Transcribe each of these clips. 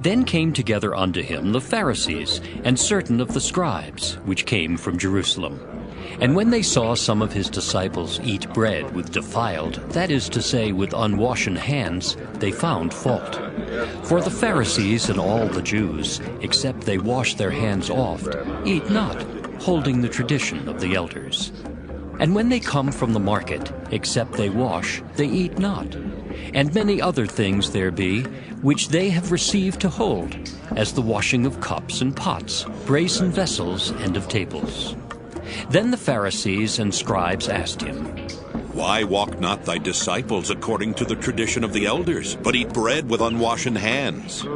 Then came together unto him the Pharisees, and certain of the scribes, which came from Jerusalem. And when they saw some of his disciples eat bread with defiled, that is to say, with unwashen hands, they found fault. For the Pharisees and all the Jews, except they wash their hands oft, eat not, holding the tradition of the elders. And when they come from the market, except they wash, they eat not. And many other things there be, which they have received to hold, as the washing of cups and pots, brazen vessels, and of tables. Then the Pharisees and scribes asked him, Why walk not thy disciples according to the tradition of the elders, but eat bread with unwashen hands?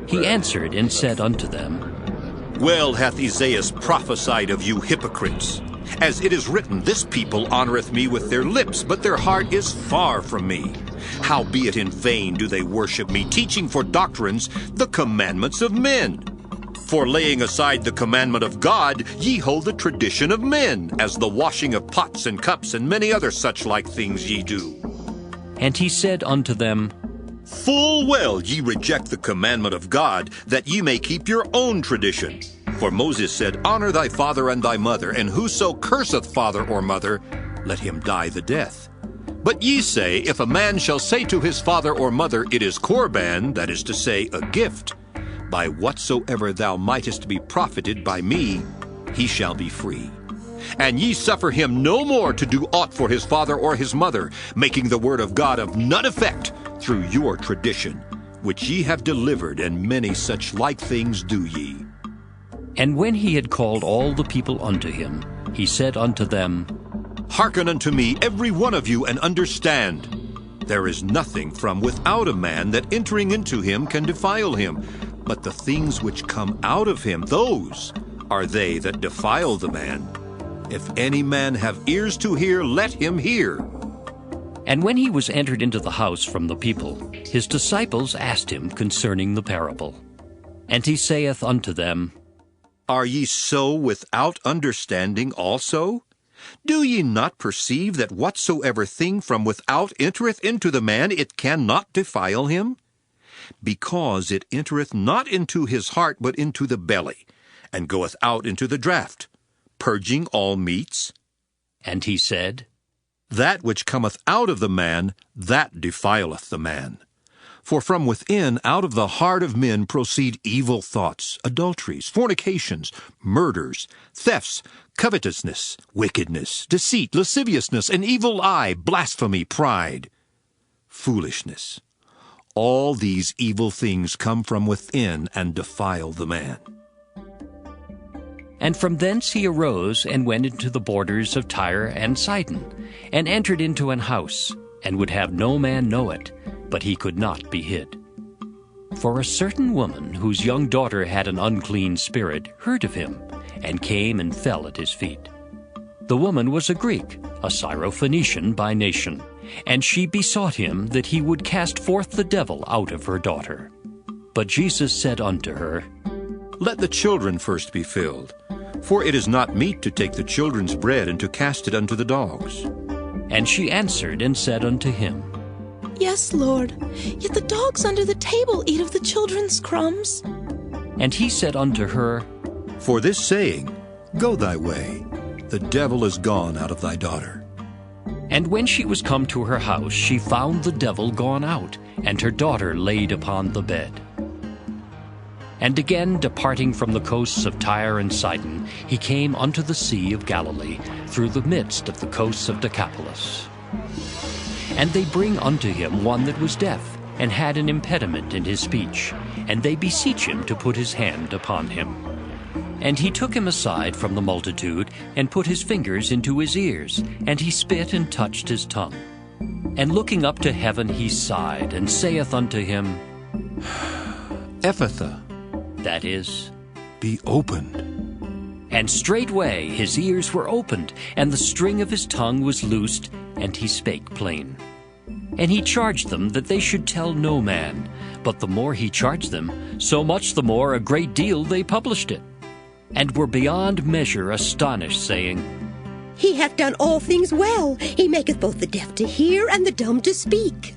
He answered and said unto them, Well hath Esaias prophesied of you hypocrites. As it is written, This people honoureth me with their lips, but their heart is far from me. Howbeit in vain do they worship me, teaching for doctrines the commandments of men. For laying aside the commandment of God, ye hold the tradition of men, as the washing of pots and cups, and many other such like things ye do. And he said unto them, Full well ye reject the commandment of God, that ye may keep your own tradition. For Moses said, Honor thy father and thy mother, and whoso curseth father or mother, let him die the death. But ye say, If a man shall say to his father or mother, It is Corban, that is to say, a gift, by whatsoever thou mightest be profited by me, he shall be free. And ye suffer him no more to do aught for his father or his mother, making the word of God of none effect through your tradition, which ye have delivered, and many such like things do ye. And when he had called all the people unto him, he said unto them, Hearken unto me, every one of you, and understand. There is nothing from without a man that entering into him can defile him, but the things which come out of him, those are they that defile the man. If any man have ears to hear, let him hear. And when he was entered into the house from the people, his disciples asked him concerning the parable. And he saith unto them, Are ye so without understanding also? Do ye not perceive that whatsoever thing from without entereth into the man, it cannot defile him? Because it entereth not into his heart, but into the belly, and goeth out into the draught, purging all meats. And he said, That which cometh out of the man, that defileth the man. For from within, out of the heart of men, proceed evil thoughts, adulteries, fornications, murders, thefts, covetousness, wickedness, deceit, lasciviousness, an evil eye, blasphemy, pride, foolishness. All these evil things come from within and defile the man. And from thence he arose and went into the borders of Tyre and Sidon, and entered into an house, and would have no man know it, but he could not be hid. For a certain woman, whose young daughter had an unclean spirit, heard of him, and came and fell at his feet. The woman was a Greek, a Syrophoenician by nation, and she besought him that he would cast forth the devil out of her daughter. But Jesus said unto her, Let the children first be filled, for it is not meet to take the children's bread and to cast it unto the dogs. And she answered and said unto him, Yes, Lord, yet the dogs under the table eat of the children's crumbs. And he said unto her, For this saying, Go thy way, the devil is gone out of thy daughter. And when she was come to her house, she found the devil gone out, and her daughter laid upon the bed. And again, departing from the coasts of Tyre and Sidon, he came unto the sea of Galilee, through the midst of the coasts of Decapolis. And they bring unto him one that was deaf, and had an impediment in his speech, and they beseech him to put his hand upon him. And he took him aside from the multitude, and put his fingers into his ears, and he spit and touched his tongue. And looking up to heaven he sighed, and saith unto him, Ephphatha, that is, be opened. And straightway his ears were opened, and the string of his tongue was loosed, and he spake plain. And he charged them that they should tell no man. But the more he charged them, so much the more a great deal they published it, and were beyond measure astonished, saying, He hath done all things well. He maketh both the deaf to hear and the dumb to speak.